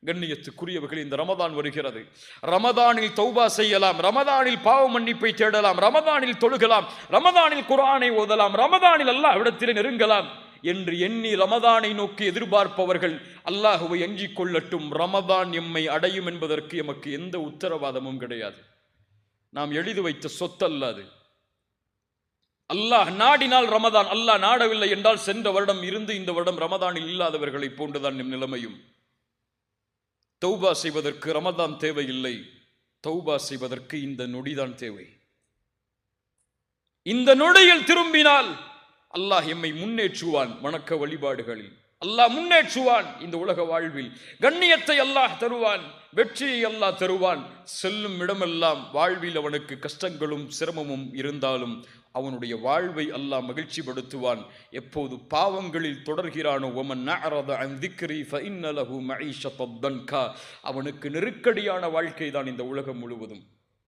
கண்ணியத்துக்குரியவர்கள், இந்த ரமதான் வருகிறது. ரமதானில் தௌபா செய்யலாம், ரமதானில் பாவ மன்னிப்பை தேடலாம், ரமதானில் தொழுகலாம், ரமதானில் குர்ஆனை ஓதலாம், ரமதானில் அல்லாஹ்விடத்தில் நெருங்கலாம் என்று எண்ணி ரமதானை நோக்கி எதிர்பார்ப்பவர்கள் அல்லாஹ்வை அஞ்சிக் கொள்ளட்டும். ரமதான் எம்மை அடையும் என்பதற்கு எமக்கு எந்த உத்தரவாதமும் கிடையாது. நாம் எழுதி வைத்த சொத்தல்ல அது. அல்லாஹ் நாடினால் ரமதான், அல்லாஹ் நாடவில்லை என்றால் சென்ற வருடம் இருந்து இந்த வருடம் ரமதானில் இல்லாதவர்களை போன்றுதான் நம் நிலைமையும். தௌபா செய்வதற்கு ரமதான் தேவையில்லை, தௌபா செய்வதற்கு இந்த நொடிதான் தேவை. இந்த நொடியில் திரும்பினால் அல்லாஹ் எம்மை முன்னேற்றுவான். வணக்க வழிபாடுகளில் அல்லாஹ் முன்னேற்றுவான். இந்த உலக வாழ்வில் கண்ணியத்தை அல்லாஹ் தருவான், வெற்றியை அல்லாஹ் தருவான். செல்லும் இடமெல்லாம் வாழ்வில் அவனுக்கு கஷ்டங்களும் சிரமமும் இருந்தாலும் அவனுடைய வாழ்வை அல்லாஹ் மகிழ்ச்சி படுத்துவான். எப்போது பாவங்களில் தொடர்கிறானோ, அவனுக்கு நெருக்கடியான வாழ்க்கை தான் இந்த உலகம் முழுவதும்.